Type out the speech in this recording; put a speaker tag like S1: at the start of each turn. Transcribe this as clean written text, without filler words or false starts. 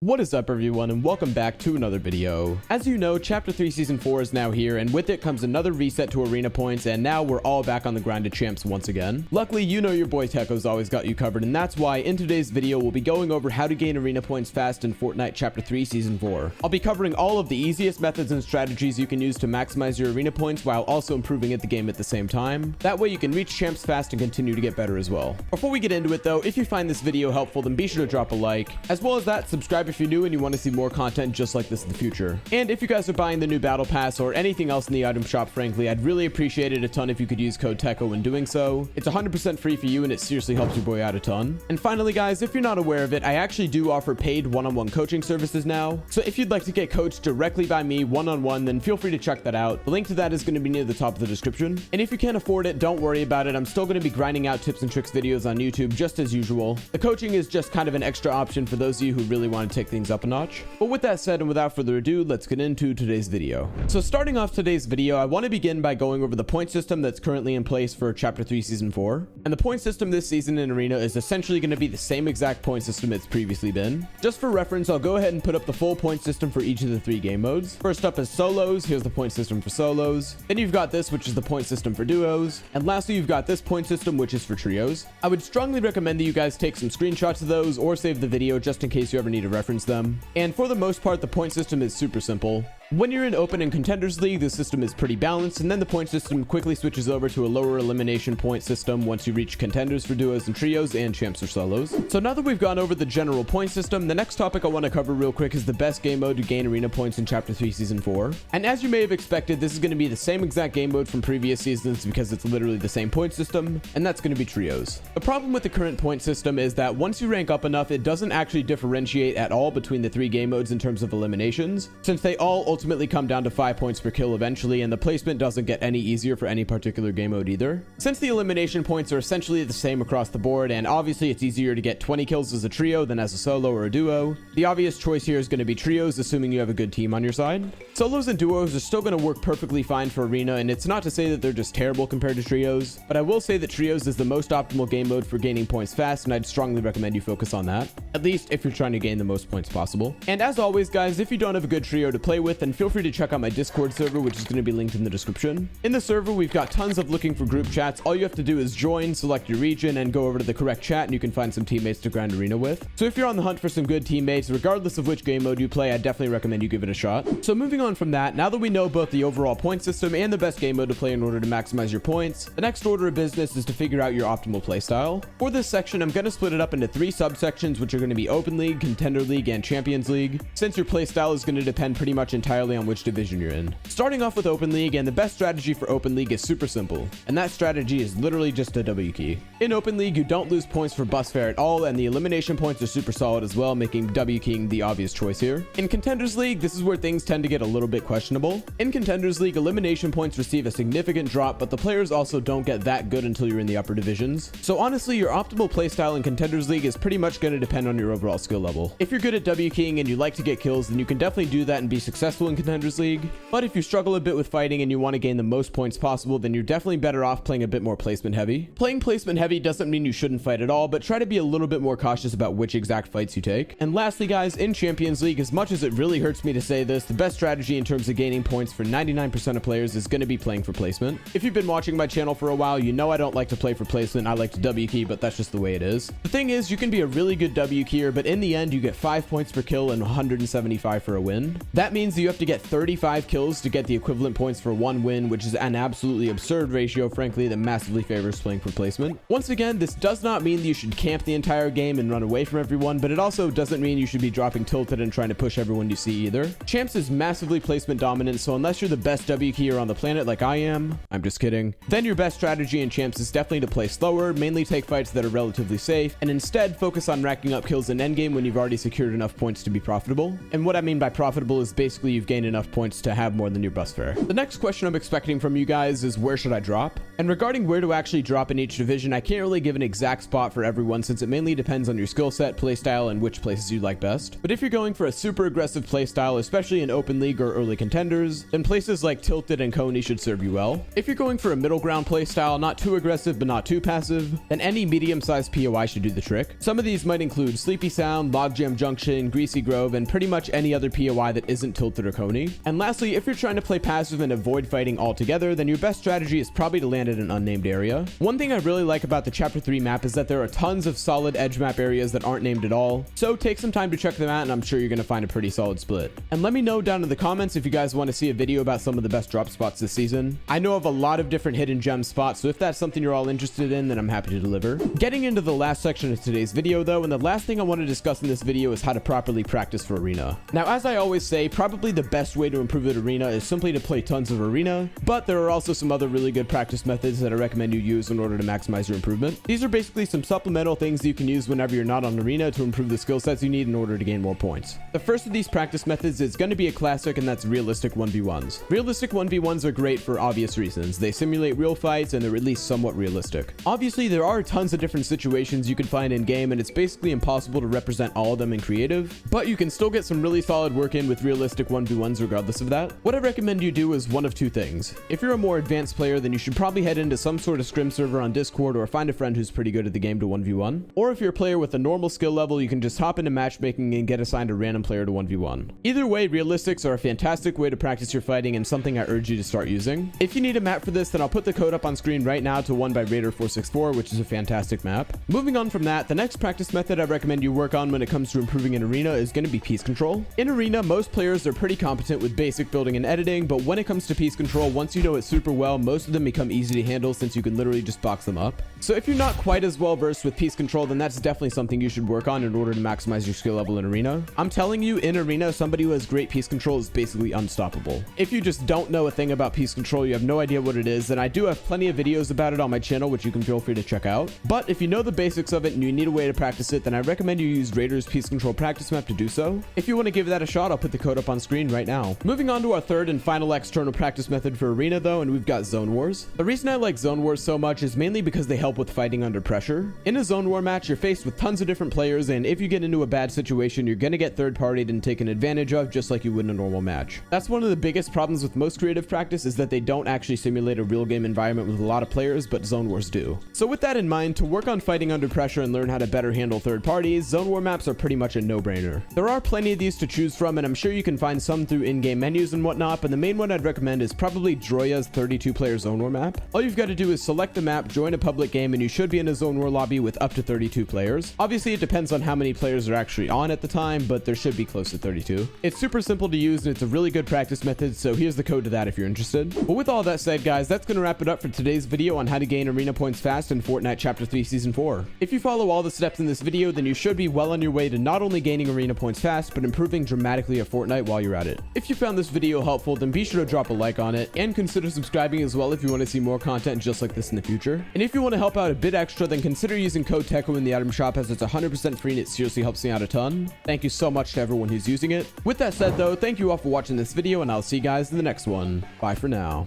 S1: What is up everyone, and welcome back to another video. As you know, Chapter 3 Season 4 is now here, and with it comes another reset to arena points, and now we're all back on the grind to champs once again. Luckily, you know your boy Techo's always got you covered, and that's why in today's video we'll be going over how to gain arena points fast in Fortnite Chapter 3 Season 4. I'll be covering all of the easiest methods and strategies you can use to maximize your arena points while also improving the game at the same time. That way you can reach champs fast and continue to get better as well. Before we get into it though, if you find this video helpful, then be sure to drop a like. As well as that, subscribe if you're new and you want to see more content just like this in the future. And if you guys are buying the new battle pass or anything else in the item shop, frankly, I'd really appreciate it a ton if you could use code TECHO when doing so. It's 100% free for you and it seriously helps your boy out a ton. And finally guys, if you're not aware of it, I actually do offer paid one-on-one coaching services now. So if you'd like to get coached directly by me one-on-one, then feel free to check that out. The link to that is going to be near the top of the description. And if you can't afford it, don't worry about it. I'm still going to be grinding out tips and tricks videos on YouTube just as usual. The coaching is just kind of an extra option for those of you who really want to take things up a notch. But with that said, and without further ado, let's get into today's video. So starting off today's video, I want to begin by going over the point system that's currently in place for Chapter 3 Season 4. And the point system this season in Arena is essentially going to be the same exact point system it's previously been. Just for reference, I'll go ahead and put up the full point system for each of the 3 game modes. First up is solos. Here's the point system for solos. Then you've got this, which is the point system for duos. And lastly, you've got this point system, which is for trios. I would strongly recommend that you guys take some screenshots of those or save the video just in case you ever need to reference them. And for the most part, the point system is super simple. When you're in Open and Contenders League, the system is pretty balanced, and then the point system quickly switches over to a lower elimination point system once you reach Contenders for duos and trios and champs or solos. So now that we've gone over the general point system, the next topic I want to cover real quick is the best game mode to gain arena points in Chapter 3 Season 4. And as you may have expected, this is going to be the same exact game mode from previous seasons because it's literally the same point system, and that's going to be trios. The problem with the current point system is that once you rank up enough, it doesn't actually differentiate at all between the 3 game modes in terms of eliminations, since they all ultimately come down to 5 points per kill eventually, and the placement doesn't get any easier for any particular game mode either. Since the elimination points are essentially the same across the board, and obviously it's easier to get 20 kills as a trio than as a solo or a duo, the obvious choice here is going to be trios, assuming you have a good team on your side. Solos and duos are still going to work perfectly fine for arena, and it's not to say that they're just terrible compared to trios, but I will say that trios is the most optimal game mode for gaining points fast, and I'd strongly recommend you focus on that, at least if you're trying to gain the most points possible. And as always guys, if you don't have a good trio to play with, then feel free to check out my Discord server, which is going to be linked in the description. In the server, we've got tons of looking for group chats. All you have to do is join, select your region, and go over to the correct chat, and you can find some teammates to grind arena with. So if you're on the hunt for some good teammates, regardless of which game mode you play, I definitely recommend you give it a shot. So moving on from that, now that we know both the overall point system and the best game mode to play in order to maximize your points, the next order of business is to figure out your optimal playstyle. For this section, I'm going to split it up into 3 subsections, which are going to be Open League, Contender League, and Champions League, since your playstyle is going to depend pretty much entirely on which division you're in. Starting off with Open League, and the best strategy for Open League is super simple, and that strategy is literally just a W key. In Open League, you don't lose points for bus fare at all, and the elimination points are super solid as well, making W keying the obvious choice here. In Contenders League, this is where things tend to get a little bit questionable. In Contenders League, elimination points receive a significant drop, but the players also don't get that good until you're in the upper divisions. So honestly, your optimal playstyle in Contenders League is pretty much going to depend on your overall skill level. If you're good at W keying and you like to get kills, then you can definitely do that and be successful in Contenders League. But if you struggle a bit with fighting and you want to gain the most points possible, then you're definitely better off playing a bit more placement heavy. Playing placement heavy doesn't mean you shouldn't fight at all, but try to be a little bit more cautious about which exact fights you take. And lastly guys, in Champions League, as much as it really hurts me to say this, the best strategy in terms of gaining points for 99% of players is going to be playing for placement. If you've been watching my channel for a while, you know I don't like to play for placement. I like to W key, but that's just the way it is. The thing is, you can be a really good W keyer, but in the end you get 5 points per kill and 175 for a win. That means you have to get 35 kills to get the equivalent points for 1 win, which is an absolutely absurd ratio, frankly, that massively favors playing for placement. Once again, this does not mean that you should camp the entire game and run away from everyone, but it also doesn't mean you should be dropping tilted and trying to push everyone you see either. Champs is massively placement dominant, so unless you're the best W keyer on the planet like I am, I'm just kidding, then your best strategy in Champs is definitely to play slower, mainly take fights that are relatively safe, and instead focus on racking up kills in endgame when you've already secured enough points to be profitable. And what I mean by profitable is basically you've gained enough points to have more than your bus fare. The next question I'm expecting from you guys is, where should I drop? And regarding where to actually drop in each division, I can't really give an exact spot for everyone since it mainly depends on your skill set, playstyle, and which places you like best. But if you're going for a super aggressive playstyle, especially in open league or early contenders, then places like Tilted and Coney should serve you well. If you're going for a middle ground playstyle, not too aggressive but not too passive, then any medium-sized POI should do the trick. Some of these might include Sleepy Sound, Logjam Junction, Greasy Grove, and pretty much any other POI that isn't Tilted or Coney. And lastly, if you're trying to play passive and avoid fighting altogether, then your best strategy is probably to land in an unnamed area. One thing I really like about the Chapter 3 map is that there are tons of solid edge map areas that aren't named at all, so take some time to check them out and I'm sure you're going to find a pretty solid split. And let me know down in the comments if you guys want to see a video about some of the best drop spots this season. I know of a lot of different hidden gem spots, so if that's something you're all interested in, then I'm happy to deliver. Getting into the last section of today's video though, and the last thing I want to discuss in this video is how to properly practice for arena. Now, as I always say, probably the best way to improve at arena is simply to play tons of arena, but there are also some other really good practice methods that I recommend you use in order to maximize your improvement. These are basically some supplemental things you can use whenever you're not on arena to improve the skill sets you need in order to gain more points. The first of these practice methods is going to be a classic, and that's realistic 1v1s. Realistic 1v1s are great for obvious reasons. They simulate real fights and they're at least somewhat realistic. Obviously, there are tons of different situations you can find in game, and it's basically impossible to represent all of them in creative, but you can still get some really solid work in with realistic 1v1s regardless of that. What I recommend you do is one of two things. If you're a more advanced player, then you should probably head into some sort of scrim server on Discord or find a friend who's pretty good at the game to 1v1. Or if you're a player with a normal skill level, you can just hop into matchmaking and get assigned a random player to 1v1. Either way, realistics are a fantastic way to practice your fighting and something I urge you to start using. If you need a map for this, then I'll put the code up on screen right now to one by Raider464, which is a fantastic map. Moving on from that, the next practice method I recommend you work on when it comes to improving in arena is going to be piece control. In arena, most players are pretty competent with basic building and editing, but when it comes to piece control, once you know it super well, most of them become easy to handle since you can literally just box them up. So if you're not quite as well versed with piece control, then that's definitely something you should work on in order to maximize your skill level in arena. I'm telling you, in arena, somebody who has great piece control is basically unstoppable. If you just don't know a thing about piece control, you have no idea what it is, then I do have plenty of videos about it on my channel, which you can feel free to check out. But if you know the basics of it and you need a way to practice it, then I recommend you use Raider's piece control practice map to do so. If you want to give that a shot, I'll put the code up on screen right now. Moving on to our third and final external practice method for arena though, and we've got zone wars. The reason I like zone wars so much is mainly because they help with fighting under pressure. In a zone war match, you're faced with tons of different players, and if you get into a bad situation, you're gonna get third-partied and taken advantage of just like you would in a normal match. That's one of the biggest problems with most creative practice, is that they don't actually simulate a real game environment with a lot of players, but zone wars do. So with that in mind, to work on fighting under pressure and learn how to better handle third parties, zone war maps are pretty much a no-brainer. There are plenty of these to choose from, and I'm sure you can find some through in-game menus and whatnot, but the main one I'd recommend is probably Droya's 32-player zone war map. All you've got to do is select the map, join a public game, and you should be in a zone war lobby with up to 32 players. Obviously, it depends on how many players are actually on at the time, but there should be close to 32. It's super simple to use, and it's a really good practice method, so here's the code to that if you're interested. But with all that said, guys, that's going to wrap it up for today's video on how to gain arena points fast in Fortnite Chapter 3 Season 4. If you follow all the steps in this video, then you should be well on your way to not only gaining arena points fast, but improving dramatically at Fortnite while you're at it. If you found this video helpful, then be sure to drop a like on it, and consider subscribing as well if you want to see more content just like this in the future. And if you want to help out a bit extra, then consider using code TECHO in the item shop, as it's 100% free and it seriously helps me out a ton. Thank you so much to everyone who's using it. With that said though, thank you all for watching this video, and I'll see you guys in the next one. Bye for now.